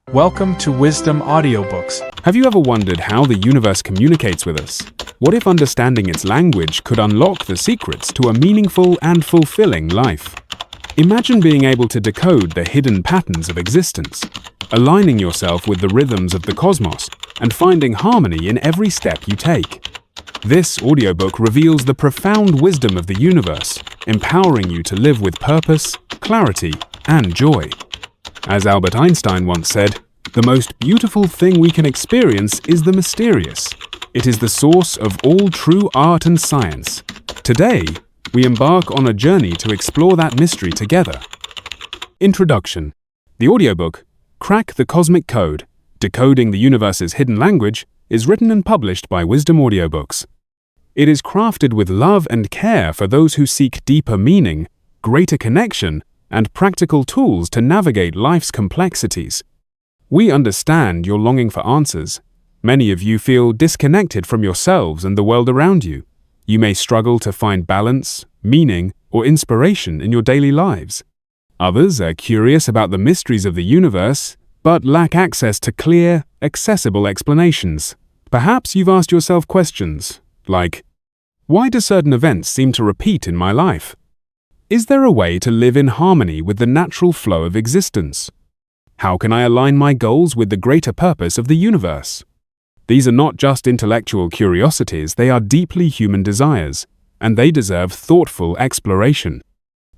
Welcome to Wisdom Audiobooks. Have you ever wondered how the universe communicates with us? What if understanding its language could unlock the secrets to a meaningful and fulfilling life? Imagine being able to decode the hidden patterns of existence, aligning yourself with the rhythms of the cosmos, and finding harmony in every step you take. This audiobook reveals the profound wisdom of the universe, empowering you to live with purpose, clarity, and joy. As Albert Einstein once said, "The most beautiful thing we can experience is the mysterious. It is the source of all true art and science." Today, we embark on a journey to explore that mystery together. Introduction. The audiobook, Crack the Cosmic Code, Decoding the Universe's Hidden Language, is written and published by Wisdom Audiobooks. It is crafted with love and care for those who seek deeper meaning, greater connection, and practical tools to navigate life's complexities. We understand your longing for answers. Many of you feel disconnected from yourselves and the world around you. You may struggle to find balance, meaning, or inspiration in your daily lives. Others are curious about the mysteries of the universe, but lack access to clear, accessible explanations. Perhaps you've asked yourself questions like, why do certain events seem to repeat in my life? Is there a way to live in harmony with the natural flow of existence? How can I align my goals with the greater purpose of the universe? These are not just intellectual curiosities, they are deeply human desires, and they deserve thoughtful exploration.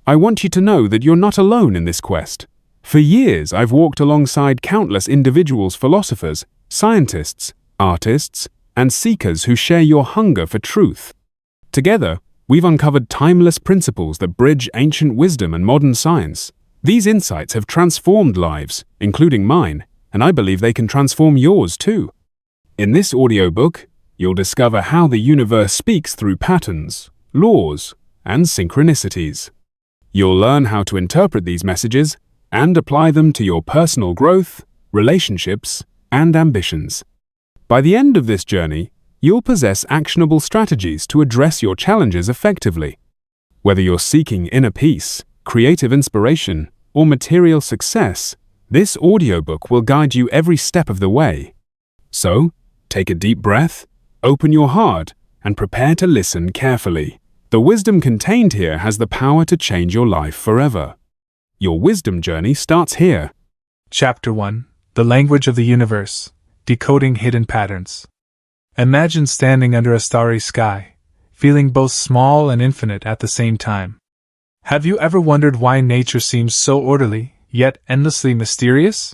I want you to know that you're not alone in this quest. For years, I've walked alongside countless individuals, philosophers, scientists, artists, and seekers who share your hunger for truth. Together, we've uncovered timeless principles that bridge ancient wisdom and modern science. These insights have transformed lives, including mine, and I believe they can transform yours too. In this audiobook, you'll discover how the universe speaks through patterns, laws, and synchronicities. You'll learn how to interpret these messages and apply them to your personal growth, relationships, and ambitions. By the end of this journey, you'll possess actionable strategies to address your challenges effectively. Whether you're seeking inner peace, creative inspiration, or material success, this audiobook will guide you every step of the way. So, take a deep breath, open your heart, and prepare to listen carefully. The wisdom contained here has the power to change your life forever. Your wisdom journey starts here. Chapter 1. The Language of the Universe. Decoding Hidden Patterns. Imagine standing under a starry sky, feeling both small and infinite at the same time. Have you ever wondered why nature seems so orderly, yet endlessly mysterious?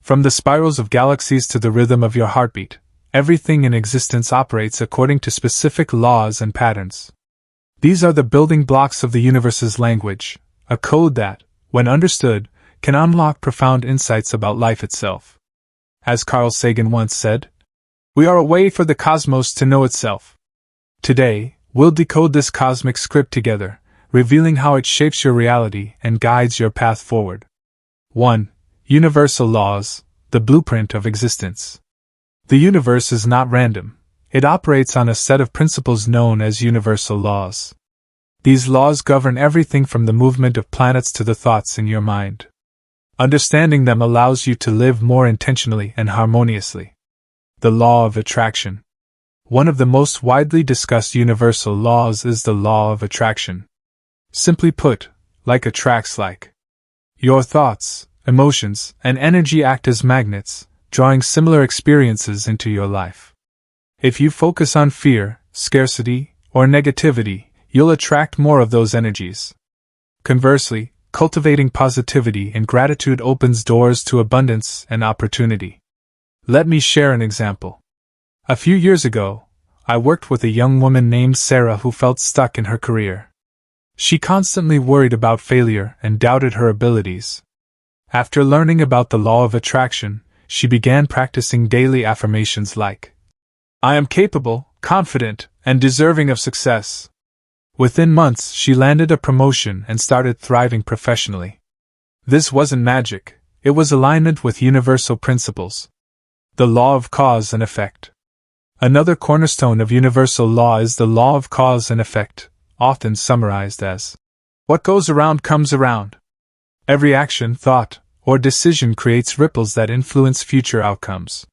From the spirals of galaxies to the rhythm of your heartbeat, everything in existence operates according to specific laws and patterns. These are the building blocks of the universe's language, a code that, when understood, can unlock profound insights about life itself. As Carl Sagan once said, "We are a way for the cosmos to know itself." Today, we'll decode this cosmic script together, revealing how it shapes your reality and guides your path forward. 1. Universal Laws, the Blueprint of Existence. The universe is not random. It operates on a set of principles known as universal laws. These laws govern everything from the movement of planets to the thoughts in your mind. Understanding them allows you to live more intentionally and harmoniously. The Law of Attraction. One of the most widely discussed universal laws is the Law of Attraction. Simply put, like attracts like. Your thoughts, emotions, and energy act as magnets, drawing similar experiences into your life. If you focus on fear, scarcity, or negativity, you'll attract more of those energies. Conversely, cultivating positivity and gratitude opens doors to abundance and opportunity. Let me share an example. A few years ago, I worked with a young woman named Sarah who felt stuck in her career. She constantly worried about failure and doubted her abilities. After learning about the law of attraction, she began practicing daily affirmations like, "I am capable, confident, and deserving of success." Within months, she landed a promotion and started thriving professionally. This wasn't magic, it was alignment with universal principles. The law of cause and effect. Another cornerstone of universal law is the law of cause and effect, often summarized as, "What goes around comes around." Every action, thought, or decision creates ripples that influence future outcomes.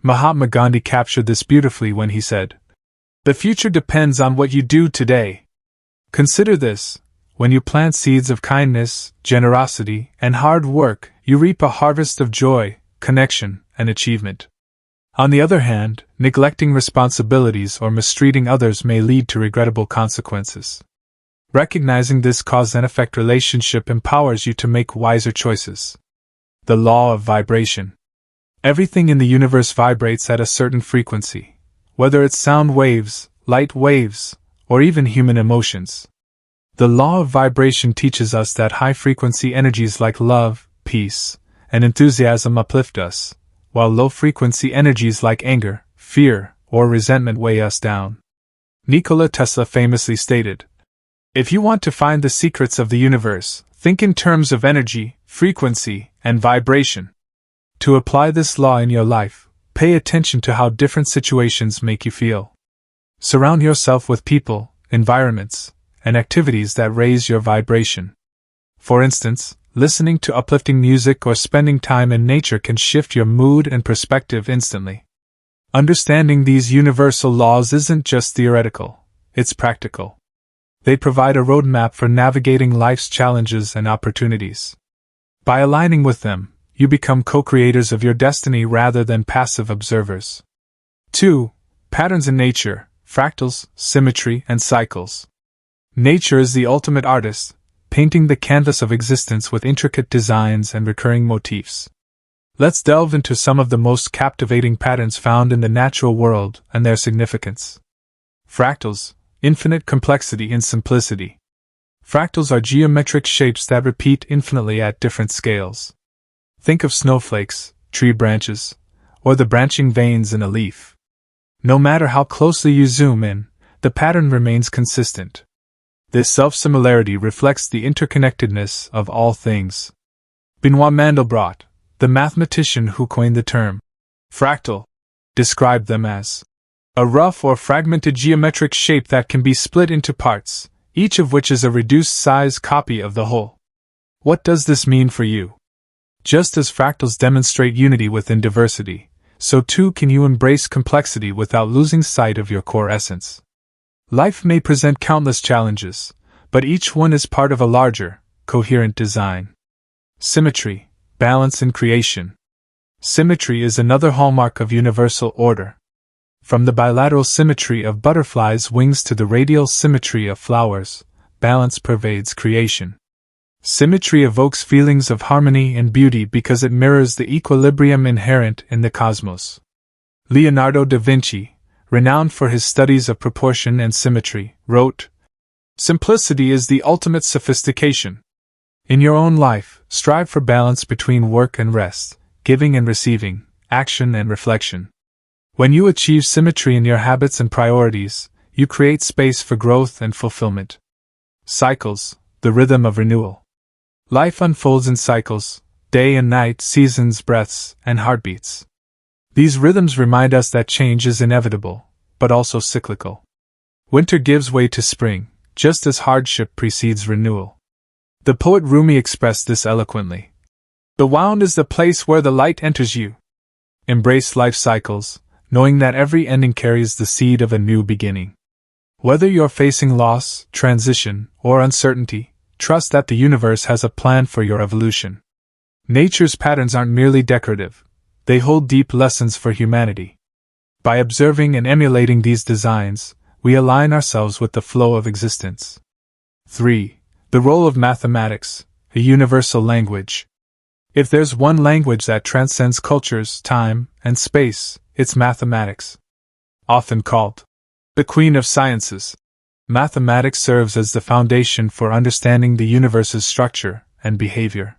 Mahatma Gandhi captured this beautifully when he said, "The future depends on what you do today." Consider this: when you plant seeds of kindness, generosity, and hard work, you reap a harvest of joy, connection, and achievement. On the other hand, neglecting responsibilities or mistreating others may lead to regrettable consequences. Recognizing this cause and effect relationship empowers you to make wiser choices. The law of vibration. Everything in the universe vibrates at a certain frequency, whether it's sound waves, light waves, or even human emotions. The law of vibration teaches us that high-frequency energies like love, peace, and enthusiasm uplift us, while low-frequency energies like anger, fear, or resentment weigh us down. Nikola Tesla famously stated, "If you want to find the secrets of the universe, think in terms of energy, frequency, and vibration." To apply this law in your life, pay attention to how different situations make you feel. Surround yourself with people, environments, and activities that raise your vibration. For instance, listening to uplifting music or spending time in nature can shift your mood and perspective instantly. Understanding these universal laws isn't just theoretical, it's practical. They provide a roadmap for navigating life's challenges and opportunities. By aligning with them, you become co-creators of your destiny rather than passive observers. 2. Patterns in nature, fractals, symmetry, and cycles. Nature is the ultimate artist, painting the canvas of existence with intricate designs and recurring motifs. Let's delve into some of the most captivating patterns found in the natural world and their significance. Fractals, infinite complexity in simplicity. Fractals are geometric shapes that repeat infinitely at different scales. Think of snowflakes, tree branches, or the branching veins in a leaf. No matter how closely you zoom in, the pattern remains consistent. This self-similarity reflects the interconnectedness of all things. Benoit Mandelbrot, the mathematician who coined the term fractal, described them as a rough or fragmented geometric shape that can be split into parts, each of which is a reduced-size copy of the whole. What does this mean for you? Just as fractals demonstrate unity within diversity, so too can you embrace complexity without losing sight of your core essence. Life may present countless challenges, but each one is part of a larger, coherent design. Symmetry, balance in creation. Symmetry is another hallmark of universal order. From the bilateral symmetry of butterflies' wings to the radial symmetry of flowers, balance pervades creation. Symmetry evokes feelings of harmony and beauty because it mirrors the equilibrium inherent in the cosmos. Leonardo da Vinci, renowned for his studies of proportion and symmetry, wrote, "Simplicity is the ultimate sophistication." In your own life, strive for balance between work and rest, giving and receiving, action and reflection. When you achieve symmetry in your habits and priorities, you create space for growth and fulfillment. Cycles, the rhythm of renewal. Life unfolds in cycles, day and night, seasons, breaths, and heartbeats. These rhythms remind us that change is inevitable, but also cyclical. Winter gives way to spring, just as hardship precedes renewal. The poet Rumi expressed this eloquently. "The wound is the place where the light enters you." Embrace life cycles, knowing that every ending carries the seed of a new beginning. Whether you're facing loss, transition, or uncertainty, trust that the universe has a plan for your evolution. Nature's patterns aren't merely decorative, they hold deep lessons for humanity. By observing and emulating these designs, we align ourselves with the flow of existence. 3. The role of mathematics, a universal language. If there's one language that transcends cultures, time, and space, it's mathematics. Often called the Queen of Sciences, mathematics serves as the foundation for understanding the universe's structure and behavior.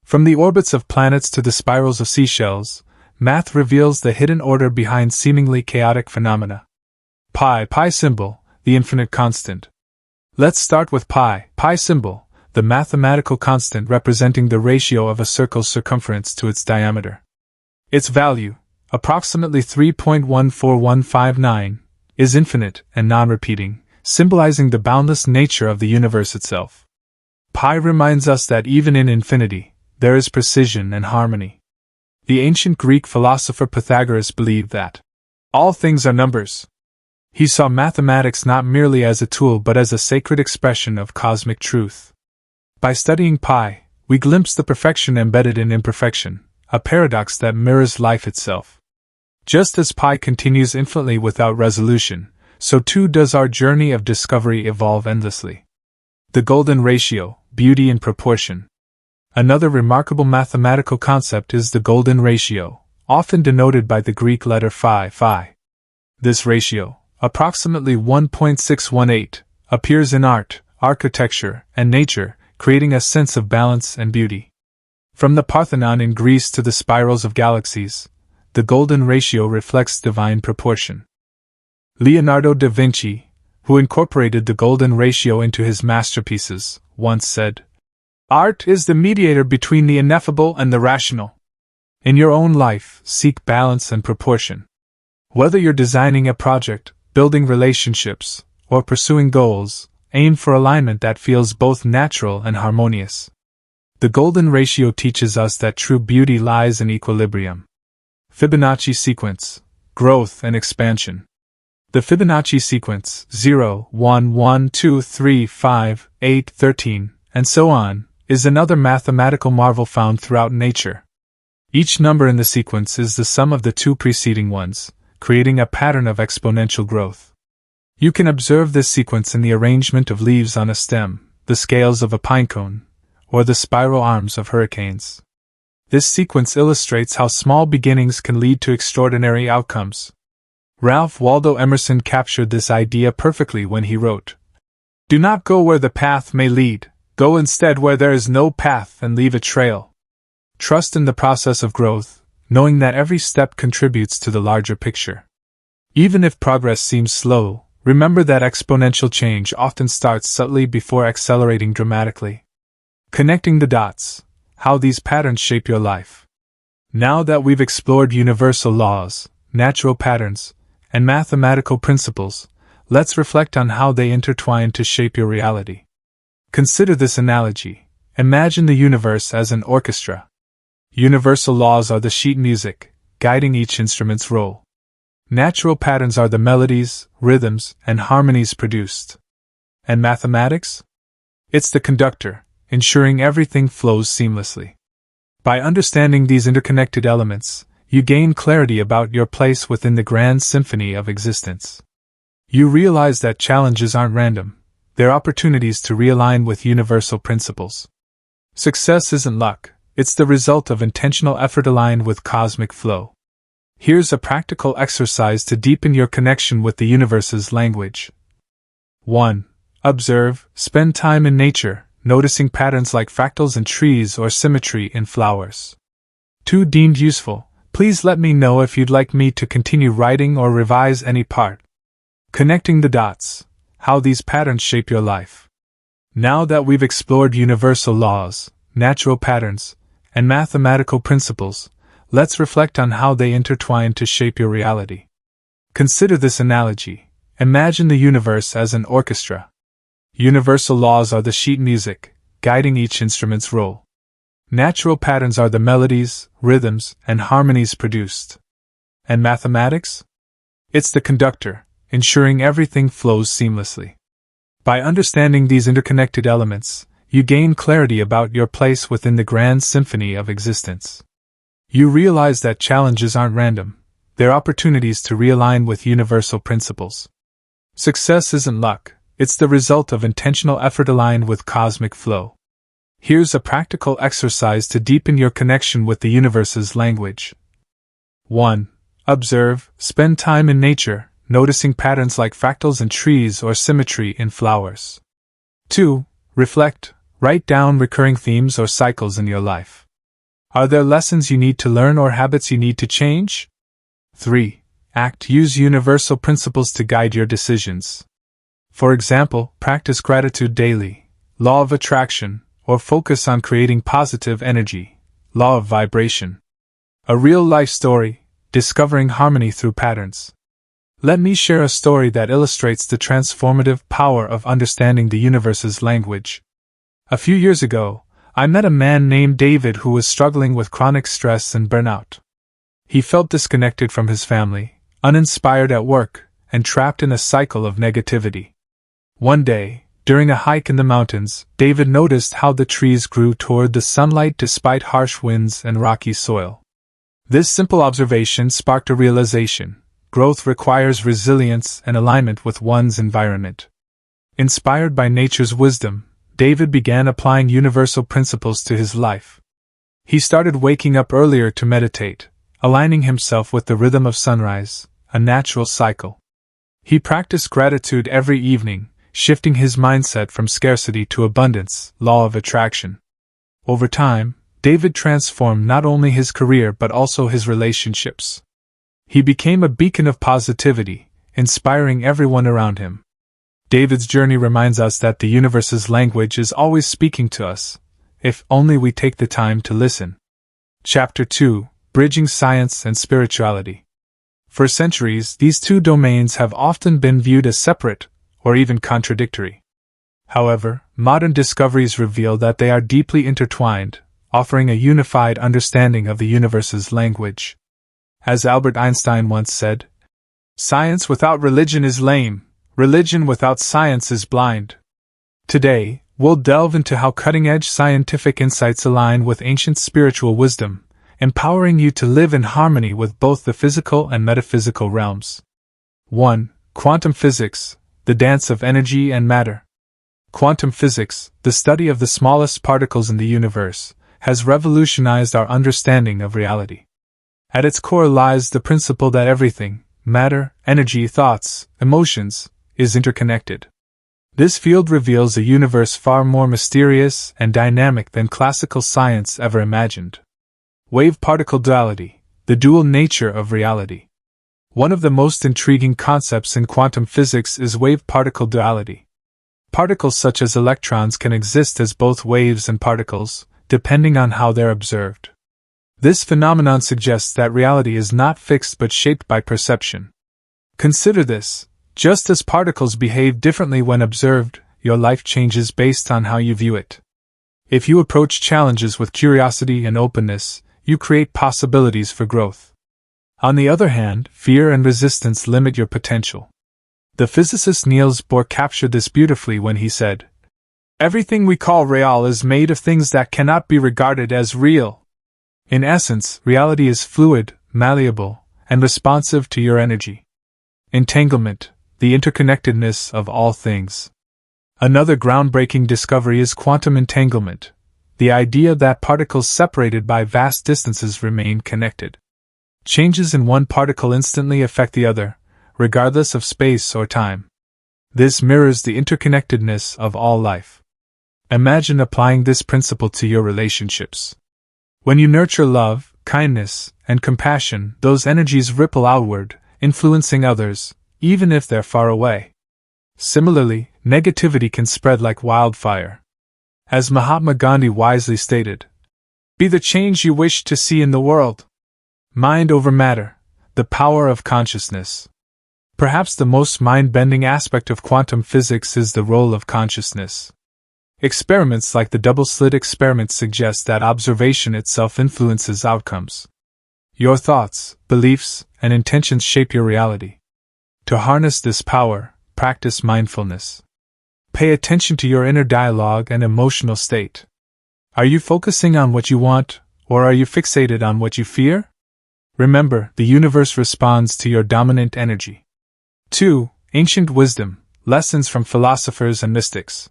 From the orbits of planets to the spirals of seashells, math reveals the hidden order behind seemingly chaotic phenomena. Pi symbol, the infinite constant. Let's start with pi symbol, the mathematical constant representing the ratio of a circle's circumference to its diameter. Its value, approximately 3.14159, is infinite and non-repeating, symbolizing the boundless nature of the universe itself. Pi reminds us that even in infinity, there is precision and harmony. The ancient Greek philosopher Pythagoras believed that all things are numbers. He saw mathematics not merely as a tool but as a sacred expression of cosmic truth. By studying pi, we glimpse the perfection embedded in imperfection, a paradox that mirrors life itself. Just as pi continues infinitely without resolution, so too does our journey of discovery evolve endlessly. The golden ratio, beauty in proportion. Another remarkable mathematical concept is the golden ratio, often denoted by the Greek letter phi. This ratio, approximately 1.618, appears in art, architecture, and nature, creating a sense of balance and beauty. From the Parthenon in Greece to the spirals of galaxies, the golden ratio reflects divine proportion. Leonardo da Vinci, who incorporated the golden ratio into his masterpieces, once said, "Art is the mediator between the ineffable and the rational." In your own life, seek balance and proportion. Whether you're designing a project, building relationships, or pursuing goals, aim for alignment that feels both natural and harmonious. The golden ratio teaches us that true beauty lies in equilibrium. Fibonacci sequence, growth and expansion. The Fibonacci sequence, 0, 1, 1, 2, 3, 5, 8, 13, and so on, is another mathematical marvel found throughout nature. Each number in the sequence is the sum of the two preceding ones, creating a pattern of exponential growth. You can observe this sequence in the arrangement of leaves on a stem, the scales of a pinecone, or the spiral arms of hurricanes. This sequence illustrates how small beginnings can lead to extraordinary outcomes. Ralph Waldo Emerson captured this idea perfectly when he wrote, "Do not go where the path may lead, go instead where there is no path and leave a trail." Trust in the process of growth, knowing that every step contributes to the larger picture. Even if progress seems slow, remember that exponential change often starts subtly before accelerating dramatically. Connecting the dots, how these patterns shape your life. Now that we've explored universal laws, natural patterns, and mathematical principles, let's reflect on how they intertwine to shape your reality. Consider this analogy. Imagine the universe as an orchestra. Universal laws are the sheet music, guiding each instrument's role. Natural patterns are the melodies, rhythms, and harmonies produced. And mathematics? It's the conductor, ensuring everything flows seamlessly. By understanding these interconnected elements, you gain clarity about your place within the grand symphony of existence. You realize that challenges aren't random, they're opportunities to realign with universal principles. Success isn't luck, it's the result of intentional effort aligned with cosmic flow. Here's a practical exercise to deepen your connection with the universe's language. 1. Observe, spend time in nature, noticing patterns like fractals in trees or symmetry in flowers. 2. Deemed useful. Please let me know if you'd like me to continue writing or revise any part. Connecting the dots, how these patterns shape your life. Now that we've explored universal laws, natural patterns, and mathematical principles, let's reflect on how they intertwine to shape your reality. Consider this analogy. Imagine the universe as an orchestra. Universal laws are the sheet music, guiding each instrument's role. Natural patterns are the melodies, rhythms, and harmonies produced. And mathematics? It's the conductor, ensuring everything flows seamlessly. By understanding these interconnected elements, you gain clarity about your place within the grand symphony of existence. You realize that challenges aren't random, they're opportunities to realign with universal principles. Success isn't luck, it's the result of intentional effort aligned with cosmic flow. Here's a practical exercise to deepen your connection with the universe's language. 1. Observe, spend time in nature, noticing patterns like fractals in trees or symmetry in flowers. 2. Reflect, write down recurring themes or cycles in your life. Are there lessons you need to learn or habits you need to change? 3. Act, use universal principles to guide your decisions. For example, practice gratitude daily, law of attraction, or focus on creating positive energy, law of vibration. A real-life story, discovering harmony through patterns. Let me share a story that illustrates the transformative power of understanding the universe's language. A few years ago, I met a man named David who was struggling with chronic stress and burnout. He felt disconnected from his family, uninspired at work, and trapped in a cycle of negativity. One day, during a hike in the mountains, David noticed how the trees grew toward the sunlight despite harsh winds and rocky soil. This simple observation sparked a realization: growth requires resilience and alignment with one's environment. Inspired by nature's wisdom, David began applying universal principles to his life. He started waking up earlier to meditate, aligning himself with the rhythm of sunrise, a natural cycle. He practiced gratitude every evening, shifting his mindset from scarcity to abundance, law of attraction. Over time, David transformed not only his career but also his relationships. He became a beacon of positivity, inspiring everyone around him. David's journey reminds us that the universe's language is always speaking to us, if only we take the time to listen. Chapter 2: Bridging Science and Spirituality. For centuries, these two domains have often been viewed as separate, or even contradictory. However, modern discoveries reveal that they are deeply intertwined, offering a unified understanding of the universe's language. As Albert Einstein once said, "Science without religion is lame. Religion without science is blind." Today, we'll delve into how cutting-edge scientific insights align with ancient spiritual wisdom, empowering you to live in harmony with both the physical and metaphysical realms. 1. Quantum physics, the dance of energy and matter. Quantum physics, the study of the smallest particles in the universe, has revolutionized our understanding of reality. At its core lies the principle that everything, matter, energy, thoughts, emotions, is interconnected. This field reveals a universe far more mysterious and dynamic than classical science ever imagined. Wave-particle duality, the dual nature of reality. One of the most intriguing concepts in quantum physics is wave-particle duality. Particles such as electrons can exist as both waves and particles, depending on how they're observed. This phenomenon suggests that reality is not fixed but shaped by perception. Consider this: just as particles behave differently when observed, your life changes based on how you view it. If you approach challenges with curiosity and openness, you create possibilities for growth. On the other hand, fear and resistance limit your potential. The physicist Niels Bohr captured this beautifully when he said, "Everything we call real is made of things that cannot be regarded as real." In essence, reality is fluid, malleable, and responsive to your energy. Entanglement, the interconnectedness of all things. Another groundbreaking discovery is quantum entanglement, the idea that particles separated by vast distances remain connected. Changes in one particle instantly affect the other, regardless of space or time. This mirrors the interconnectedness of all life. Imagine applying this principle to your relationships. When you nurture love, kindness, and compassion, those energies ripple outward, influencing others, even if they're far away. Similarly, negativity can spread like wildfire. As Mahatma Gandhi wisely stated, "Be the change you wish to see in the world." Mind over matter, the power of consciousness. Perhaps the most mind-bending aspect of quantum physics is the role of consciousness. Experiments like the double-slit experiment suggest that observation itself influences outcomes. Your thoughts, beliefs, and intentions shape your reality. To harness this power, practice mindfulness. Pay attention to your inner dialogue and emotional state. Are you focusing on what you want, or are you fixated on what you fear? Remember, the universe responds to your dominant energy. 2. Ancient wisdom, lessons from philosophers and mystics.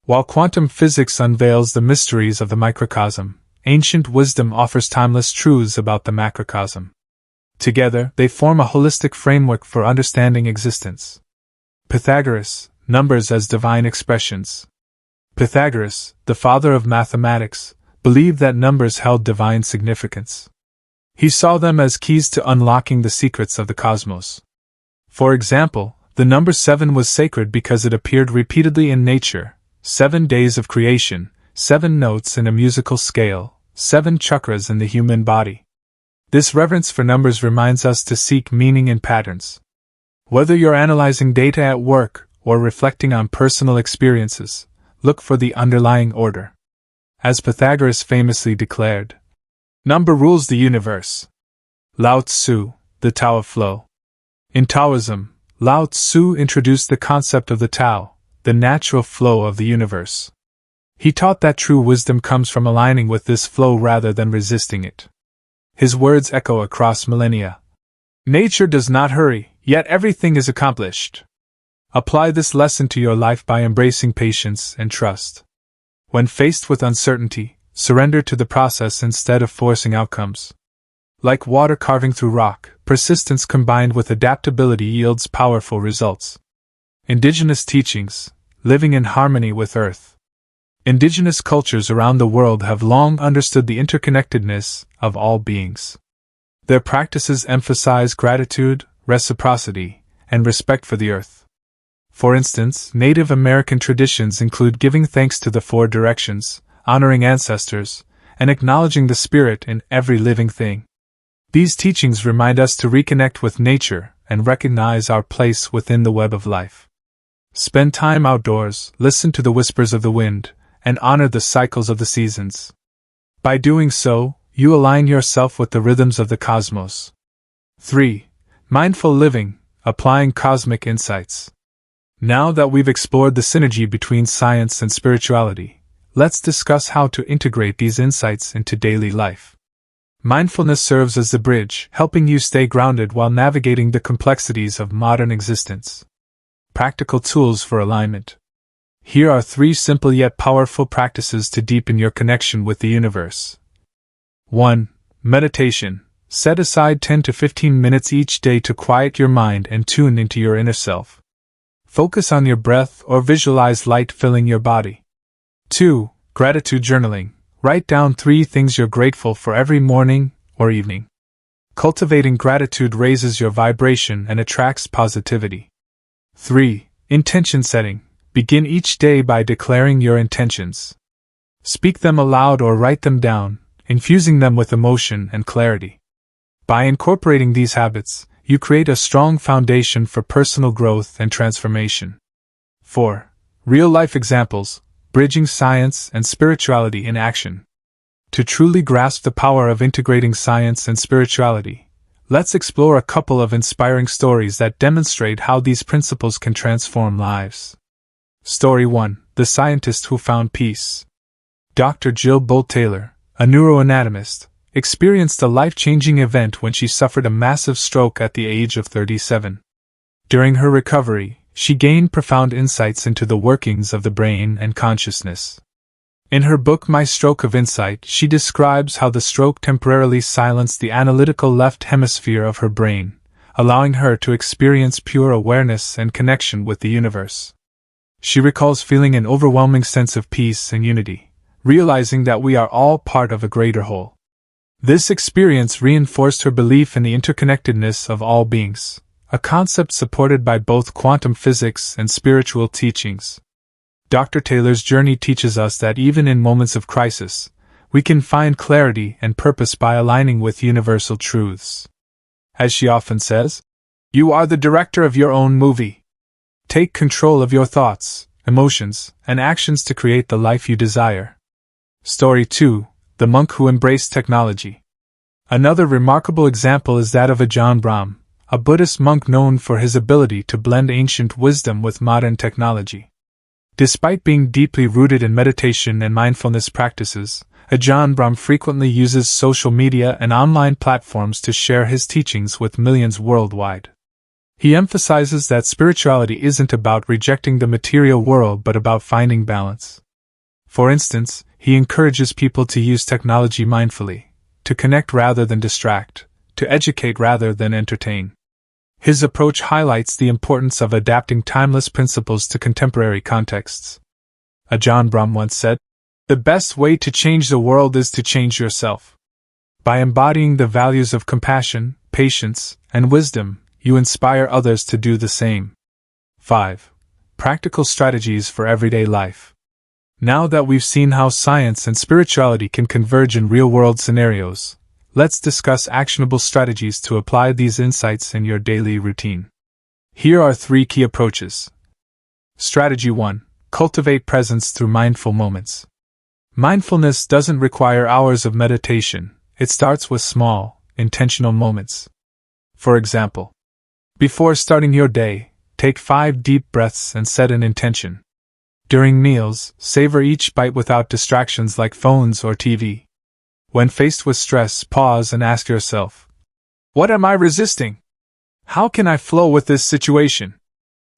While quantum physics unveils the mysteries of the microcosm, ancient wisdom offers timeless truths about the macrocosm. Together, they form a holistic framework for understanding existence. Pythagoras, numbers as divine expressions. Pythagoras, the father of mathematics, believed that numbers held divine significance. He saw them as keys to unlocking the secrets of the cosmos. For example, the number 7 was sacred because it appeared repeatedly in nature: 7 days of creation, 7 notes in a musical scale, 7 chakras in the human body. This reverence for numbers reminds us to seek meaning in patterns. Whether you're analyzing data at work or reflecting on personal experiences, look for the underlying order. As Pythagoras famously declared, "Number rules the universe." Lao Tzu, the Tao of Flow. In Taoism, Lao Tzu introduced the concept of the Tao, the natural flow of the universe. He taught that true wisdom comes from aligning with this flow rather than resisting it. His words echo across millennia. Nature does not hurry, yet everything is accomplished. Apply this lesson to your life by embracing patience and trust. When faced with uncertainty, surrender to the process instead of forcing outcomes. Like water carving through rock, persistence combined with adaptability yields powerful results. Indigenous teachings, living in harmony with Earth. Indigenous cultures around the world have long understood the interconnectedness of all beings. Their practices emphasize gratitude, reciprocity, and respect for the earth. For instance, Native American traditions include giving thanks to the four directions, honoring ancestors, and acknowledging the spirit in every living thing. These teachings remind us to reconnect with nature and recognize our place within the web of life. Spend time outdoors, listen to the whispers of the wind, and honor the cycles of the seasons. By doing so, you align yourself with the rhythms of the cosmos. 3. Mindful living, applying cosmic insights. Now that we've explored the synergy between science and spirituality, let's discuss how to integrate these insights into daily life. Mindfulness serves as the bridge, helping you stay grounded while navigating the complexities of modern existence. Practical tools for alignment. Here are 3 simple yet powerful practices to deepen your connection with the universe. 1. Meditation. Set aside 10 to 15 minutes each day to quiet your mind and tune into your inner self. Focus on your breath or visualize light filling your body. 2. Gratitude journaling. Write down 3 things you're grateful for every morning or evening. Cultivating gratitude raises your vibration and attracts positivity. 3. Intention setting. Begin each day by declaring your intentions. Speak them aloud or write them down, infusing them with emotion and clarity. By incorporating these habits, you create a strong foundation for personal growth and transformation. 4. Real-life examples. Bridging science and spirituality in action. To truly grasp the power of integrating science and spirituality, let's explore a couple of inspiring stories that demonstrate how these principles can transform lives. Story 1. The Scientist Who Found Peace. Dr. Jill Bolt Taylor, a neuroanatomist, experienced a life-changing event when she suffered a massive stroke at the age of 37. During her recovery, she gained profound insights into the workings of the brain and consciousness. In her book My Stroke of Insight, she describes how the stroke temporarily silenced the analytical left hemisphere of her brain, allowing her to experience pure awareness and connection with the universe. She recalls feeling an overwhelming sense of peace and unity, realizing that we are all part of a greater whole. This experience reinforced her belief in the interconnectedness of all beings, a concept supported by both quantum physics and spiritual teachings. Dr. Taylor's journey teaches us that even in moments of crisis, we can find clarity and purpose by aligning with universal truths. As she often says, "You are the director of your own movie. Take control of your thoughts, emotions, and actions to create the life you desire." Story 2. The Monk Who Embraced Technology. Another remarkable example is that of Ajahn Brahm, a Buddhist monk known for his ability to blend ancient wisdom with modern technology. Despite being deeply rooted in meditation and mindfulness practices, Ajahn Brahm frequently uses social media and online platforms to share his teachings with millions worldwide. He emphasizes that spirituality isn't about rejecting the material world but about finding balance. For instance, he encourages people to use technology mindfully, to connect rather than distract, to educate rather than entertain. His approach highlights the importance of adapting timeless principles to contemporary contexts. Ajahn Brahm once said, "The best way to change the world is to change yourself." By embodying the values of compassion, patience, and wisdom, you inspire others to do the same. 5. Practical strategies for everyday life. Now that we've seen how science and spirituality can converge in real-world scenarios, let's discuss actionable strategies to apply these insights in your daily routine. Here are 3 key approaches. Strategy 1. Cultivate presence through mindful moments. Mindfulness doesn't require hours of meditation, it starts with small, intentional moments. For example, before starting your day, take 5 deep breaths and set an intention. During meals, savor each bite without distractions like phones or TV. When faced with stress, pause and ask yourself, what am I resisting? How can I flow with this situation?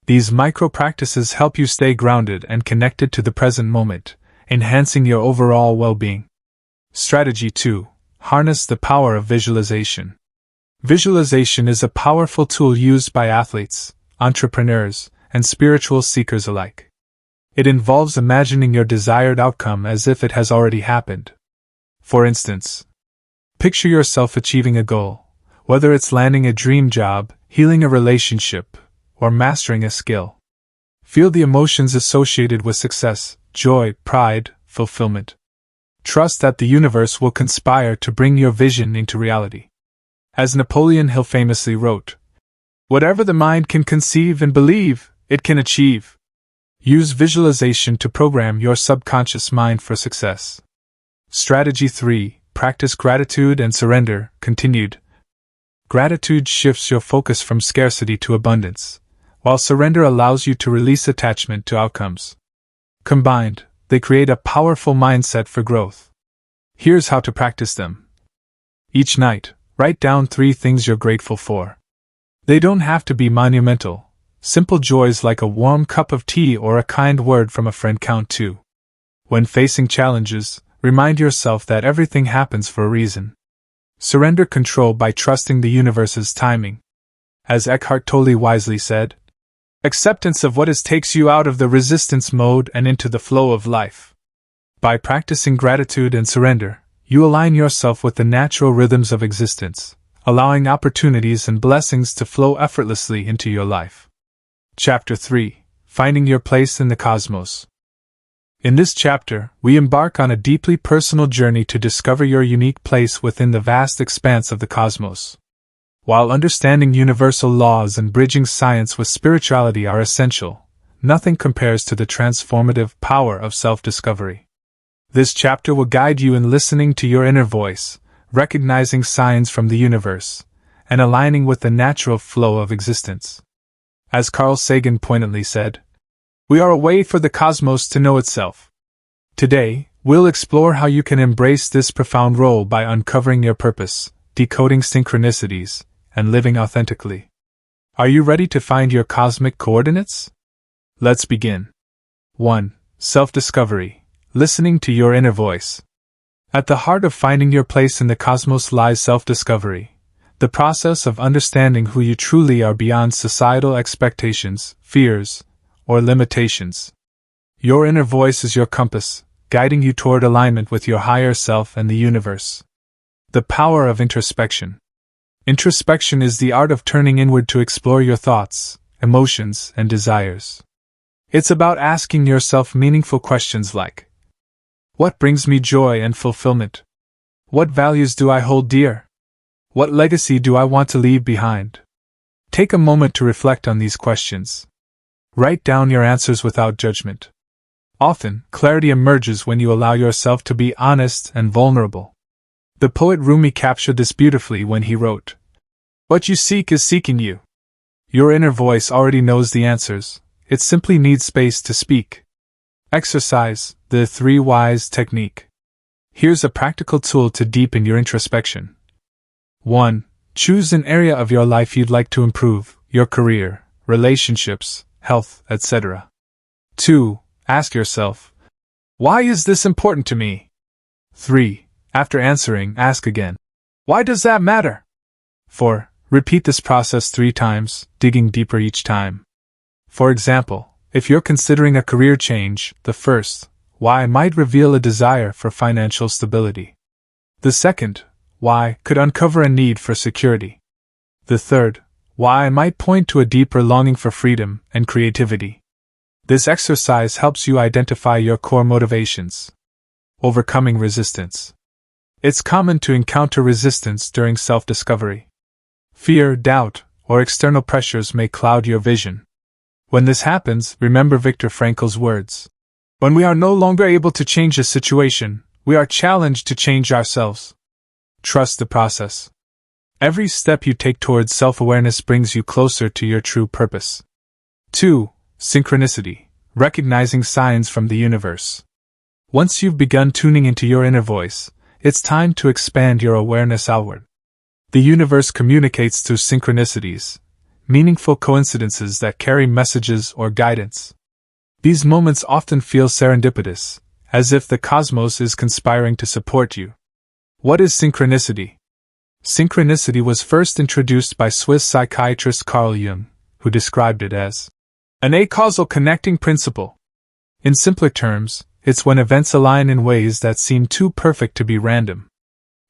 These micro-practices help you stay grounded and connected to the present moment, enhancing your overall well-being. Strategy 2. Harness the power of visualization. Visualization is a powerful tool used by athletes, entrepreneurs, and spiritual seekers alike. It involves imagining your desired outcome as if it has already happened. For instance, picture yourself achieving a goal, whether it's landing a dream job, healing a relationship, or mastering a skill. Feel the emotions associated with success, joy, pride, fulfillment. Trust that the universe will conspire to bring your vision into reality. As Napoleon Hill famously wrote, "Whatever the mind can conceive and believe, it can achieve." Use visualization to program your subconscious mind for success. Strategy 3. Practice gratitude and surrender, continued. Gratitude shifts your focus from scarcity to abundance, while surrender allows you to release attachment to outcomes. Combined, they create a powerful mindset for growth. Here's how to practice them. Each night, write down 3 things you're grateful for. They don't have to be monumental. Simple joys like a warm cup of tea or a kind word from a friend count too. When facing challenges, remind yourself that everything happens for a reason. Surrender control by trusting the universe's timing. As Eckhart Tolle wisely said, acceptance of what is takes you out of the resistance mode and into the flow of life. By practicing gratitude and surrender, you align yourself with the natural rhythms of existence, allowing opportunities and blessings to flow effortlessly into your life. Chapter 3. Finding your place in the cosmos. In this chapter, we embark on a deeply personal journey to discover your unique place within the vast expanse of the cosmos. While understanding universal laws and bridging science with spirituality are essential, nothing compares to the transformative power of self-discovery. This chapter will guide you in listening to your inner voice, recognizing signs from the universe, and aligning with the natural flow of existence. As Carl Sagan poignantly said, "We are a way for the cosmos to know itself." Today, we'll explore how you can embrace this profound role by uncovering your purpose, decoding synchronicities, and living authentically. Are you ready to find your cosmic coordinates? Let's begin. 1. Self-discovery. Listening to your inner voice. At the heart of finding your place in the cosmos lies self-discovery, the process of understanding who you truly are beyond societal expectations, fears, or limitations. Your inner voice is your compass, guiding you toward alignment with your higher self and the universe. The power of introspection. Introspection is the art of turning inward to explore your thoughts, emotions, and desires. It's about asking yourself meaningful questions like, what brings me joy and fulfillment? What values do I hold dear? What legacy do I want to leave behind? Take a moment to reflect on these questions. Write down your answers without judgment. Often, clarity emerges when you allow yourself to be honest and vulnerable. The poet Rumi captured this beautifully when he wrote, "What you seek is seeking you." Your inner voice already knows the answers, it simply needs space to speak. Exercise, the 3 Whys technique. Here's a practical tool to deepen your introspection. 1. Choose an area of your life you'd like to improve, your career, relationships, health, etc. 2. Ask yourself, why is this important to me? 3. After answering, ask again, why does that matter? 4. Repeat this process 3 times, digging deeper each time. For example, if you're considering a career change, the first, why might reveal a desire for financial stability. The second, why could uncover a need for security. The third, why might point to a deeper longing for freedom and creativity. This exercise helps you identify your core motivations. Overcoming resistance. It's common to encounter resistance during self-discovery. Fear, doubt, or external pressures may cloud your vision. When this happens, remember Viktor Frankl's words. When we are no longer able to change a situation, we are challenged to change ourselves. Trust the process. Every step you take towards self-awareness brings you closer to your true purpose. 2. Synchronicity. Recognizing signs from the universe. Once you've begun tuning into your inner voice, it's time to expand your awareness outward. The universe communicates through synchronicities, meaningful coincidences that carry messages or guidance. These moments often feel serendipitous, as if the cosmos is conspiring to support you. What is synchronicity? Synchronicity was first introduced by Swiss psychiatrist Carl Jung, who described it as an acausal connecting principle. In simpler terms, it's when events align in ways that seem too perfect to be random.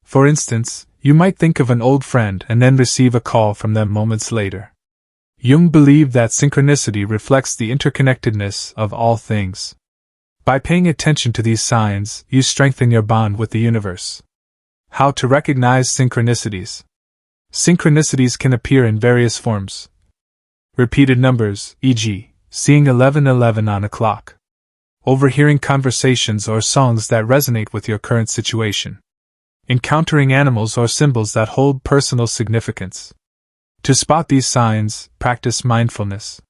For instance, you might think of an old friend and then receive a call from them moments later. Jung believed that synchronicity reflects the interconnectedness of all things. By paying attention to these signs, you strengthen your bond with the universe. How to recognize synchronicities. Synchronicities can appear in various forms. Repeated numbers, e.g., seeing 11:11 on a clock. Overhearing conversations or songs that resonate with your current situation. Encountering animals or symbols that hold personal significance. To spot these signs, practice mindfulness.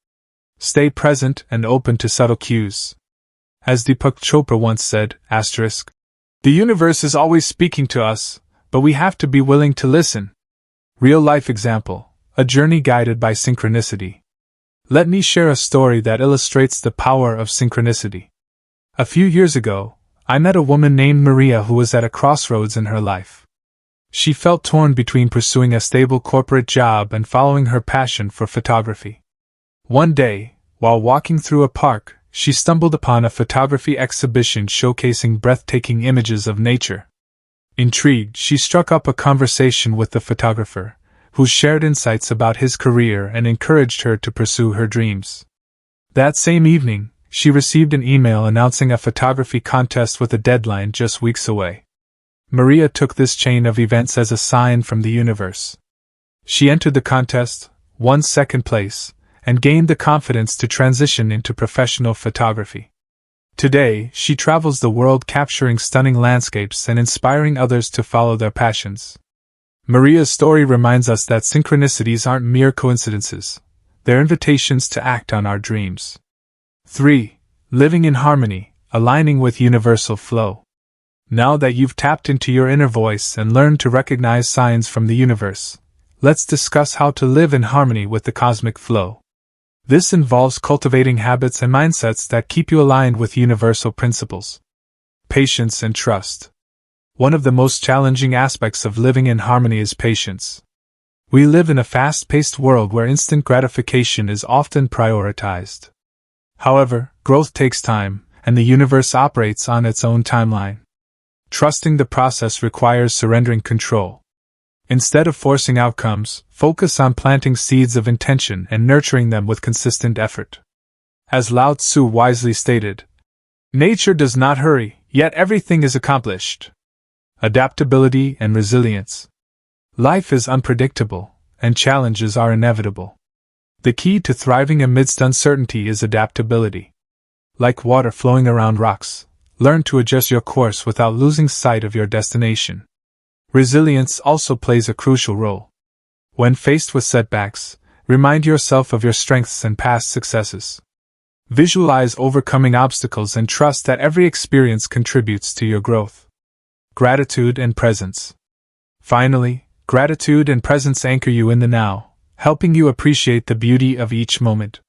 Stay present and open to subtle cues. As Deepak Chopra once said, the universe is always speaking to us, but we have to be willing to listen. Real-life example, a journey guided by synchronicity. Let me share a story that illustrates the power of synchronicity. A few years ago, I met a woman named Maria who was at a crossroads in her life. She felt torn between pursuing a stable corporate job and following her passion for photography. One day, while walking through a park, she stumbled upon a photography exhibition showcasing breathtaking images of nature. Intrigued, she struck up a conversation with the photographer, who shared insights about his career and encouraged her to pursue her dreams. That same evening, she received an email announcing a photography contest with a deadline just weeks away. Maria took this chain of events as a sign from the universe. She entered the contest, won second place, and gained the confidence to transition into professional photography. Today, she travels the world capturing stunning landscapes and inspiring others to follow their passions. Maria's story reminds us that synchronicities aren't mere coincidences, they're invitations to act on our dreams. 3. Living in harmony, aligning with universal flow. Now that you've tapped into your inner voice and learned to recognize signs from the universe, let's discuss how to live in harmony with the cosmic flow. This involves cultivating habits and mindsets that keep you aligned with universal principles. Patience and trust. One of the most challenging aspects of living in harmony is patience. We live in a fast-paced world where instant gratification is often prioritized. However, growth takes time, and the universe operates on its own timeline. Trusting the process requires surrendering control. Instead of forcing outcomes, focus on planting seeds of intention and nurturing them with consistent effort. As Lao Tzu wisely stated, nature does not hurry, yet everything is accomplished. Adaptability and resilience. Life is unpredictable, and challenges are inevitable. The key to thriving amidst uncertainty is adaptability. Like water flowing around rocks, learn to adjust your course without losing sight of your destination. Resilience also plays a crucial role. When faced with setbacks, remind yourself of your strengths and past successes. Visualize overcoming obstacles and trust that every experience contributes to your growth. Gratitude and presence. Finally, gratitude and presence anchor you in the now, helping you appreciate the beauty of each moment.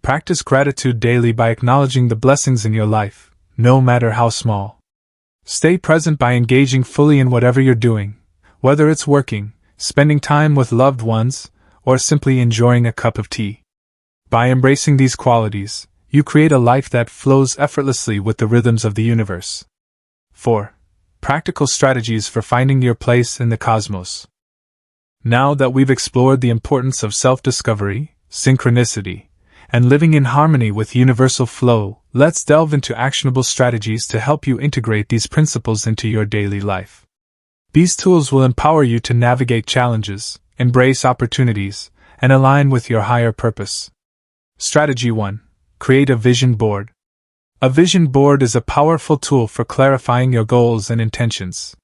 Practice gratitude daily by acknowledging the blessings in your life, no matter how small. Stay present by engaging fully in whatever you're doing, whether it's working, spending time with loved ones, or simply enjoying a cup of tea. By embracing these qualities, you create a life that flows effortlessly with the rhythms of the universe. 4. Practical strategies for finding your place in the cosmos. Now that we've explored the importance of self-discovery, synchronicity, and living in harmony with universal flow, let's delve into actionable strategies to help you integrate these principles into your daily life. These tools will empower you to navigate challenges, embrace opportunities, and align with your higher purpose. Strategy 1. Create a vision board. A vision board is a powerful tool for clarifying your goals and intentions.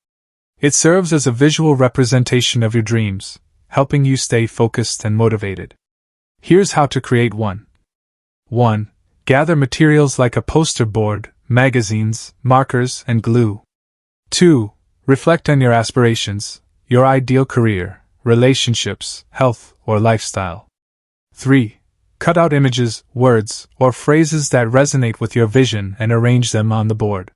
It serves as a visual representation of your dreams, helping you stay focused and motivated. Here's how to create one. 1. Gather materials like a poster board, magazines, markers, and glue. 2. Reflect on your aspirations, your ideal career, relationships, health, or lifestyle. 3. Cut out images, words, or phrases that resonate with your vision and arrange them on the board.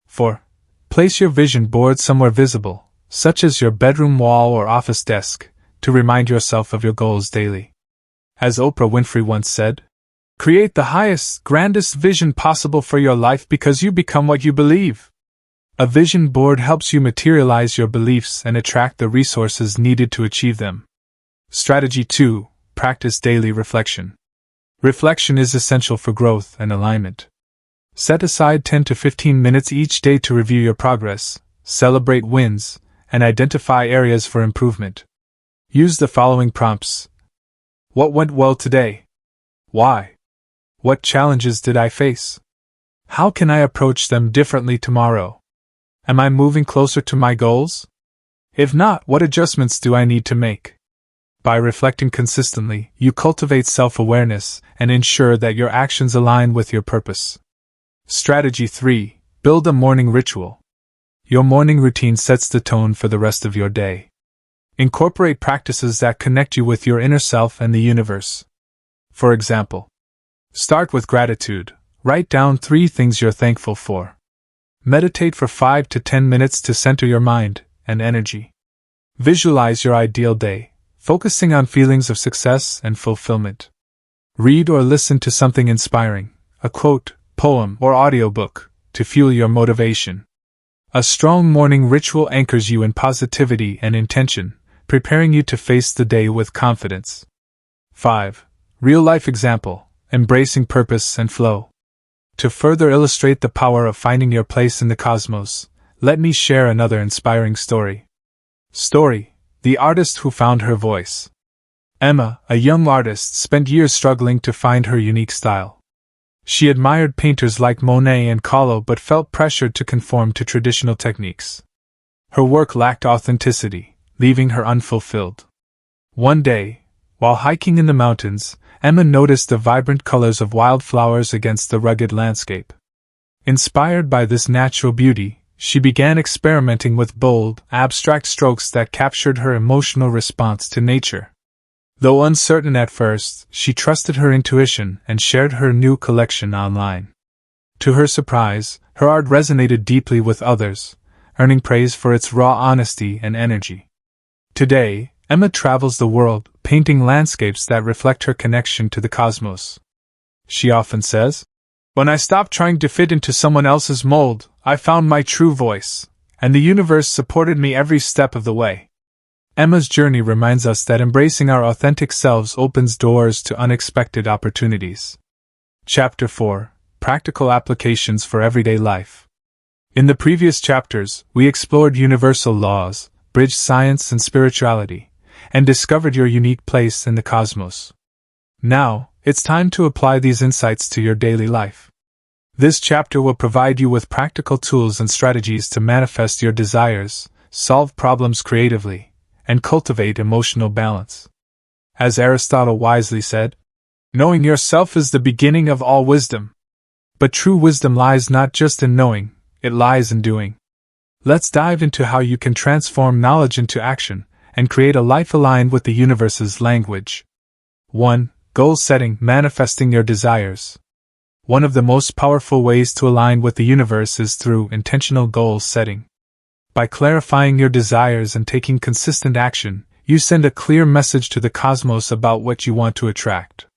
4. Place your vision board somewhere visible, such as your bedroom wall or office desk, to remind yourself of your goals daily. As Oprah Winfrey once said, "Create the highest, grandest vision possible for your life because you become what you believe." A vision board helps you materialize your beliefs and attract the resources needed to achieve them. Strategy 2. Practice daily reflection. Reflection is essential for growth and alignment. Set aside 10 to 15 minutes each day to review your progress, celebrate wins, and identify areas for improvement. Use the following prompts. What went well today? Why? What challenges did I face? How can I approach them differently tomorrow? Am I moving closer to my goals? If not, what adjustments do I need to make? By reflecting consistently, you cultivate self-awareness and ensure that your actions align with your purpose. Strategy 3. Build a morning ritual. Your morning routine sets the tone for the rest of your day. Incorporate practices that connect you with your inner self and the universe. For example, start with gratitude. Write down 3 things you're thankful for. Meditate for 5 to 10 minutes to center your mind and energy. Visualize your ideal day, focusing on feelings of success and fulfillment. Read or listen to something inspiring, a quote, poem, or audiobook, to fuel your motivation. A strong morning ritual anchors you in positivity and intention, preparing you to face the day with confidence. 5. Real-life example, embracing purpose and flow. To further illustrate the power of finding your place in the cosmos, let me share another inspiring story. Story: The artist who found her voice. Emma, a young artist, spent years struggling to find her unique style. She admired painters like Monet and Kahlo but felt pressured to conform to traditional techniques. Her work lacked authenticity, leaving her unfulfilled. One day, while hiking in the mountains, Emma noticed the vibrant colors of wildflowers against the rugged landscape. Inspired by this natural beauty, she began experimenting with bold, abstract strokes that captured her emotional response to nature. Though uncertain at first, she trusted her intuition and shared her new collection online. To her surprise, her art resonated deeply with others, earning praise for its raw honesty and energy. Today, Emma travels the world, painting landscapes that reflect her connection to the cosmos. She often says, "When I stopped trying to fit into someone else's mold, I found my true voice, and the universe supported me every step of the way." Emma's journey reminds us that embracing our authentic selves opens doors to unexpected opportunities. Chapter 4. Practical Applications for Everyday Life. In the previous chapters, we explored universal laws, bridged science and spirituality, and discovered your unique place in the cosmos. Now, it's time to apply these insights to your daily life. This chapter will provide you with practical tools and strategies to manifest your desires, solve problems creatively, and cultivate emotional balance. As Aristotle wisely said, "Knowing yourself is the beginning of all wisdom." But true wisdom lies not just in knowing, it lies in doing. Let's dive into how you can transform knowledge into action and create a life aligned with the universe's language. 1. Goal setting, manifesting your desires. One of the most powerful ways to align with the universe is through intentional goal setting. By clarifying your desires and taking consistent action, you send a clear message to the cosmos about what you want to attract.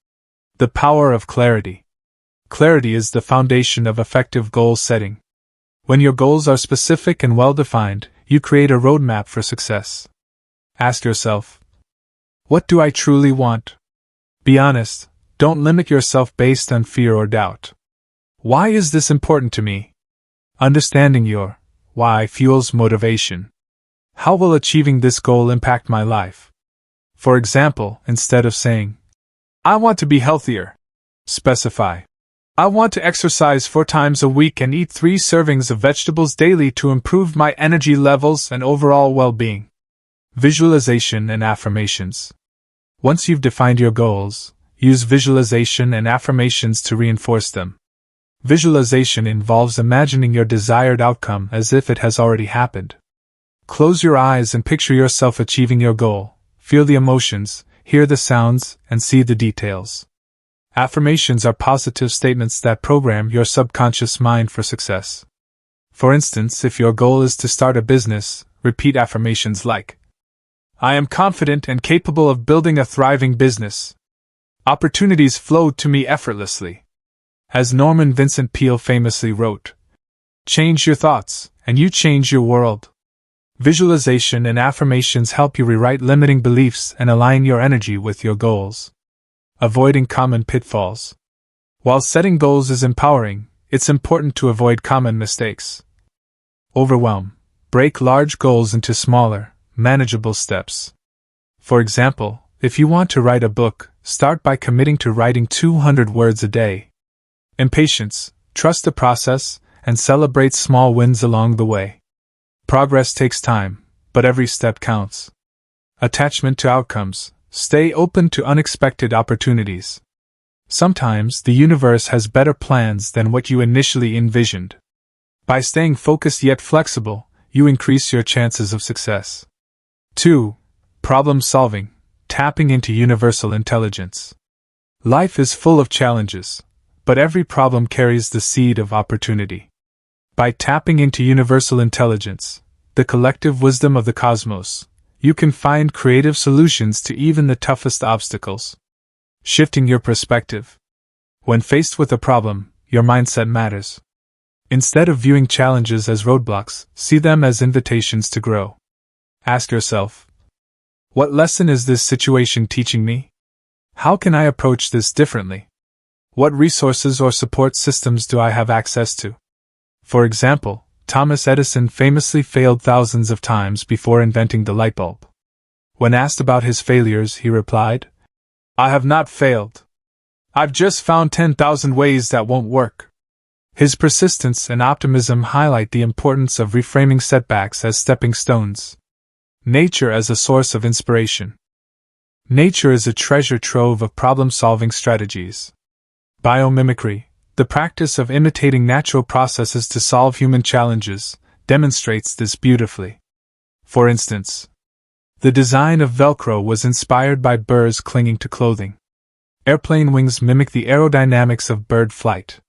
The power of clarity. Clarity is the foundation of effective goal setting. When your goals are specific and well-defined, you create a roadmap for success. Ask yourself, what do I truly want? Be honest, don't limit yourself based on fear or doubt. Why is this important to me? Understanding your why fuels motivation. How will achieving this goal impact my life? For example, instead of saying, "I want to be healthier," specify, I want to exercise 4 times a week and eat 3 servings of vegetables daily to improve my energy levels and overall well-being. Visualization and affirmations. Once you've defined your goals, use visualization and affirmations to reinforce them. Visualization involves imagining your desired outcome as if it has already happened. Close your eyes and picture yourself achieving your goal. Feel the emotions, hear the sounds, and see the details. Affirmations are positive statements that program your subconscious mind for success. For instance, if your goal is to start a business, repeat affirmations like, I am confident and capable of building a thriving business. Opportunities flow to me effortlessly. As Norman Vincent Peale famously wrote, change your thoughts, and you change your world. Visualization and affirmations help you rewrite limiting beliefs and align your energy with your goals. Avoiding common pitfalls. While setting goals is empowering, it's important to avoid common mistakes. Overwhelm. Break large goals into smaller, manageable steps. For example, if you want to write a book, start by committing to writing 200 words a day. Impatience. Trust the process and celebrate small wins along the way. Progress takes time, but every step counts. Attachment to outcomes. Stay open to unexpected opportunities. Sometimes the universe has better plans than what you initially envisioned. By staying focused yet flexible, you increase your chances of success. 2. Problem solving. Tapping into universal intelligence. Life is full of challenges, but every problem carries the seed of opportunity. By tapping into universal intelligence, the collective wisdom of the cosmos, you can find creative solutions to even the toughest obstacles. Shifting your perspective. When faced with a problem, your mindset matters. Instead of viewing challenges as roadblocks, see them as invitations to grow. Ask yourself, what lesson is this situation teaching me? How can I approach this differently? What resources or support systems do I have access to? For example, Thomas Edison famously failed thousands of times before inventing the light bulb. When asked about his failures, he replied, I have not failed. I've just found 10,000 ways that won't work. His persistence and optimism highlight the importance of reframing setbacks as stepping stones. Nature as a source of inspiration. Nature is a treasure trove of problem-solving strategies. Biomimicry, the practice of imitating natural processes to solve human challenges, demonstrates this beautifully. For instance, the design of Velcro was inspired by birds clinging to clothing. Airplane wings mimic the aerodynamics of bird flight.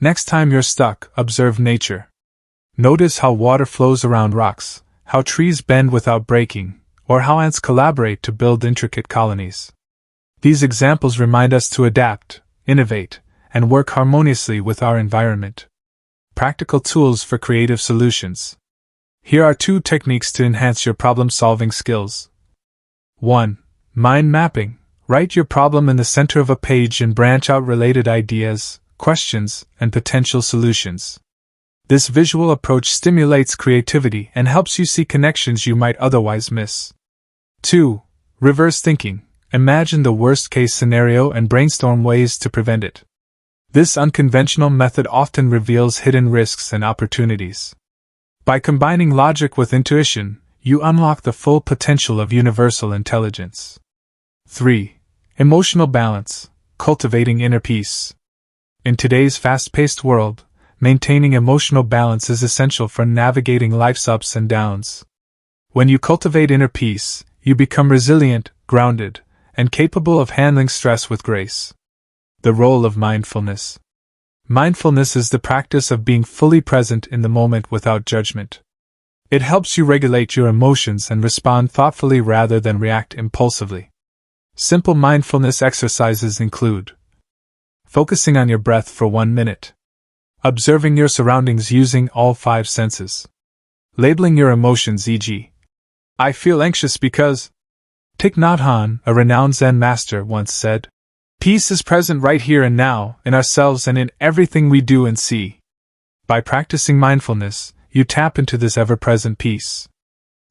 Next time you're stuck, observe nature. Notice how water flows around rocks, how trees bend without breaking, or how ants collaborate to build intricate colonies. These examples remind us to adapt, innovate, and work harmoniously with our environment. Practical tools for creative solutions. Here are 2 techniques to enhance your problem-solving skills. 1. Mind mapping. Write your problem in the center of a page and branch out related ideas, questions, and potential solutions. This visual approach stimulates creativity and helps you see connections you might otherwise miss. 2. Reverse thinking. Imagine the worst-case scenario and brainstorm ways to prevent it. This unconventional method often reveals hidden risks and opportunities. By combining logic with intuition, you unlock the full potential of universal intelligence. 3. Emotional balance. Cultivating inner peace. In today's fast-paced world, maintaining emotional balance is essential for navigating life's ups and downs. When you cultivate inner peace, you become resilient, grounded, and capable of handling stress with grace. The role of mindfulness. Mindfulness is the practice of being fully present in the moment without judgment. It helps you regulate your emotions and respond thoughtfully rather than react impulsively. Simple mindfulness exercises include focusing on your breath for 1 minute, observing your surroundings using all 5 senses, labeling your emotions, e.g., I feel anxious because. Thich Nhat Hanh, a renowned Zen master, once said, peace is present right here and now, in ourselves and in everything we do and see. By practicing mindfulness, you tap into this ever-present peace.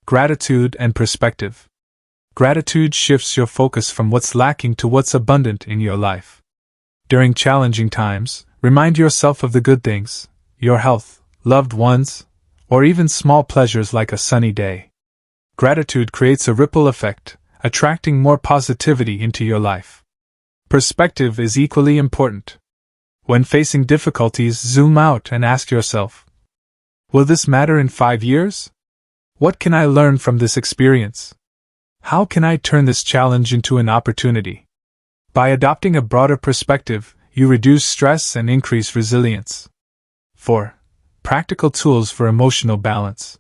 Gratitude and perspective. Gratitude shifts your focus from what's lacking to what's abundant in your life. During challenging times, Remind yourself of the good things, your health, loved ones, or even small pleasures like a sunny day. Gratitude creates a ripple effect, attracting more positivity into your life. Perspective is equally important. When facing difficulties, zoom out and ask yourself, will this matter in 5 years? What can I learn from this experience? How can I turn this challenge into an opportunity? By adopting a broader perspective, you reduce stress and increase resilience. 4. Practical tools for emotional balance.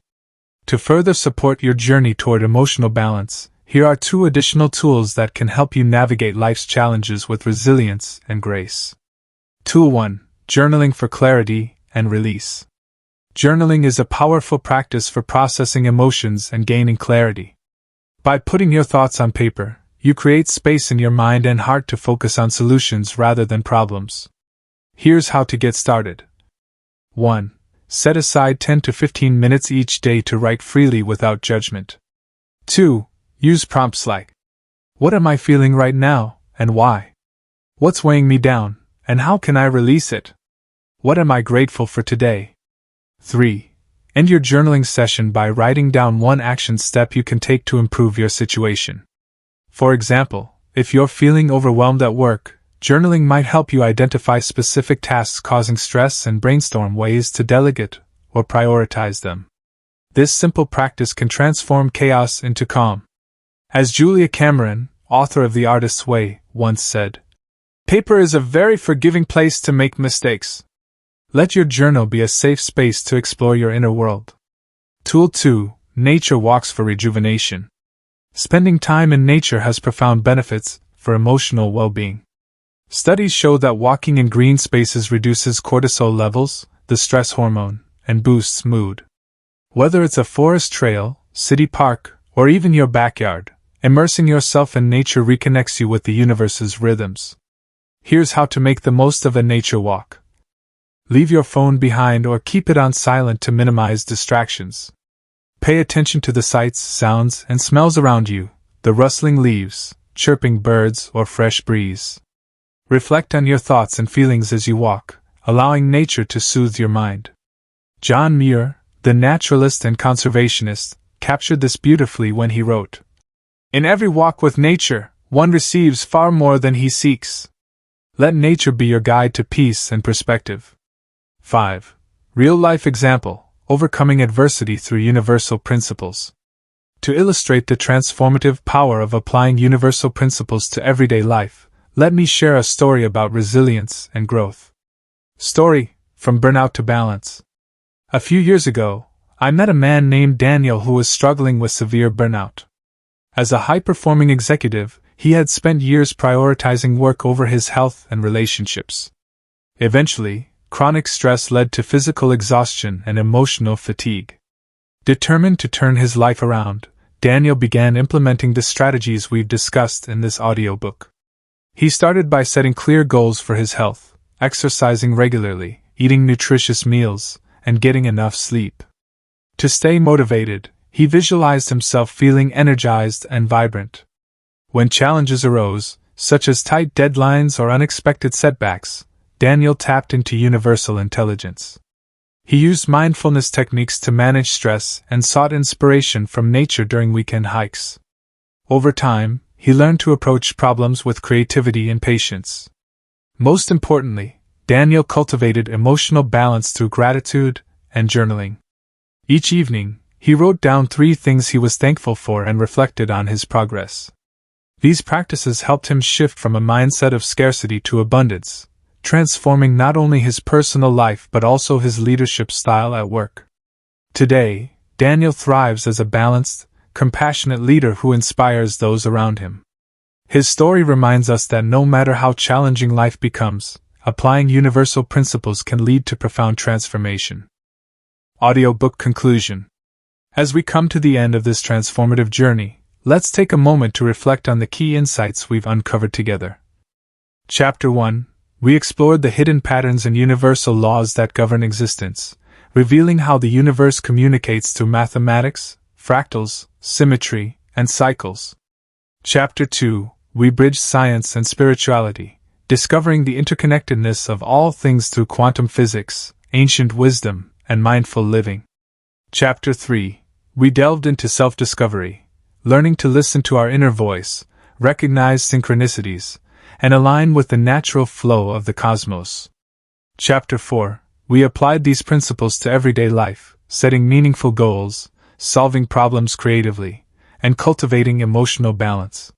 To further support your journey toward emotional balance, here are 2 additional tools that can help you navigate life's challenges with resilience and grace. Tool 1. Journaling for clarity and release. Journaling is a powerful practice for processing emotions and gaining clarity. By putting your thoughts on paper, you create space in your mind and heart to focus on solutions rather than problems. Here's how to get started. 1. Set aside 10 to 15 minutes each day to write freely without judgment. 2. Use prompts like, what am I feeling right now, and why? What's weighing me down, and how can I release it? What am I grateful for today? 3. End your journaling session by writing down one action step you can take to improve your situation. For example, if you're feeling overwhelmed at work, journaling might help you identify specific tasks causing stress and brainstorm ways to delegate or prioritize them. This simple practice can transform chaos into calm. As Julia Cameron, author of The Artist's Way, once said, "Paper is a very forgiving place to make mistakes." Let your journal be a safe space to explore your inner world. Tool 2. Nature walks for rejuvenation. Spending time in nature has profound benefits for emotional well-being. Studies show that walking in green spaces reduces cortisol levels, the stress hormone, and boosts mood. Whether it's a forest trail, city park, or even your backyard, immersing yourself in nature reconnects you with the universe's rhythms. Here's how to make the most of a nature walk. Leave your phone behind or keep it on silent to minimize distractions. Pay attention to the sights, sounds, and smells around you, the rustling leaves, chirping birds, or fresh breeze. Reflect on your thoughts and feelings as you walk, allowing nature to soothe your mind. John Muir, the naturalist and conservationist, captured this beautifully when he wrote, "In every walk with nature, one receives far more than he seeks." Let nature be your guide to peace and perspective. 5. Real-life example, overcoming adversity through universal principles. To illustrate the transformative power of applying universal principles to everyday life, let me share a story about resilience and growth. Story, From Burnout to Balance. A few years ago, I met a man named Daniel who was struggling with severe burnout. As a high-performing executive, he had spent years prioritizing work over his health and relationships. Eventually, chronic stress led to physical exhaustion and emotional fatigue. Determined to turn his life around, Daniel began implementing the strategies we've discussed in this audiobook. He started by setting clear goals for his health, exercising regularly, eating nutritious meals, and getting enough sleep. To stay motivated, he visualized himself feeling energized and vibrant. When challenges arose, such as tight deadlines or unexpected setbacks, Daniel tapped into universal intelligence. He used mindfulness techniques to manage stress and sought inspiration from nature during weekend hikes. Over time, he learned to approach problems with creativity and patience. Most importantly, Daniel cultivated emotional balance through gratitude and journaling. Each evening, he wrote down 3 things he was thankful for and reflected on his progress. These practices helped him shift from a mindset of scarcity to abundance, transforming not only his personal life but also his leadership style at work. Today, Daniel thrives as a balanced, compassionate leader who inspires those around him. His story reminds us that no matter how challenging life becomes, applying universal principles can lead to profound transformation. Audiobook conclusion. As we come to the end of this transformative journey, let's take a moment to reflect on the key insights we've uncovered together. Chapter 1. We explored the hidden patterns and universal laws that govern existence, revealing how the universe communicates through mathematics, fractals, symmetry, and cycles. Chapter 2. We bridged science and spirituality, discovering the interconnectedness of all things through quantum physics, ancient wisdom, and mindful living. Chapter 3. We delved into self-discovery, learning to listen to our inner voice, recognize synchronicities, and align with the natural flow of the cosmos. Chapter 4. We applied these principles to everyday life, setting meaningful goals, solving problems creatively, and cultivating emotional balance.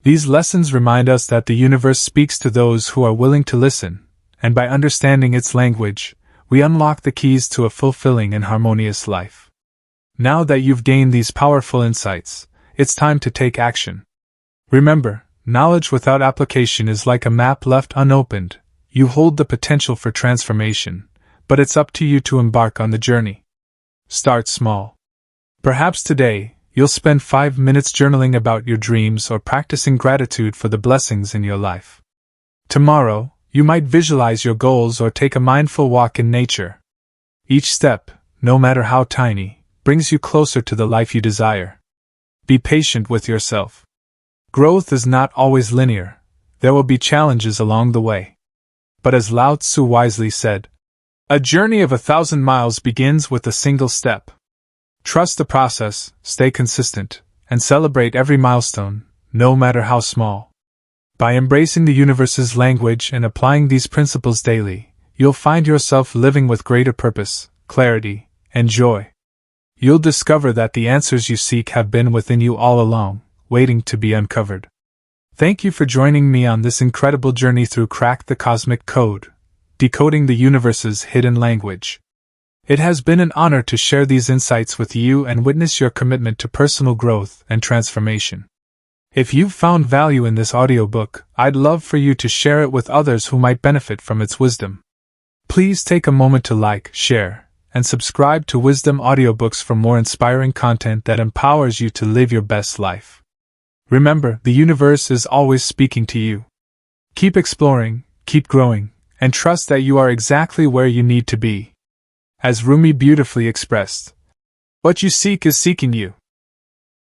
These lessons remind us that the universe speaks to those who are willing to listen, and by understanding its language, we unlock the keys to a fulfilling and harmonious life. Now that you've gained these powerful insights, it's time to take action. Remember, knowledge without application is like a map left unopened. You hold the potential for transformation, but it's up to you to embark on the journey. Start small. Perhaps today, you'll spend 5 minutes journaling about your dreams or practicing gratitude for the blessings in your life. Tomorrow, you might visualize your goals or take a mindful walk in nature. Each step, no matter how tiny, brings you closer to the life you desire. Be patient with yourself. Growth is not always linear. There will be challenges along the way. But as Lao Tzu wisely said, "A journey of 1,000 miles begins with a single step." Trust the process, stay consistent, and celebrate every milestone, no matter how small. By embracing the universe's language and applying these principles daily, you'll find yourself living with greater purpose, clarity, and joy. You'll discover that the answers you seek have been within you all along, waiting to be uncovered. Thank you for joining me on this incredible journey through Crack the Cosmic Code, decoding the universe's hidden language. It has been an honor to share these insights with you and witness your commitment to personal growth and transformation. If you've found value in this audiobook, I'd love for you to share it with others who might benefit from its wisdom. Please take a moment to like, share, and subscribe to Wisdom Audiobooks for more inspiring content that empowers you to live your best life. Remember, the universe is always speaking to you. Keep exploring, keep growing, and trust that you are exactly where you need to be. As Rumi beautifully expressed, "What you seek is seeking you."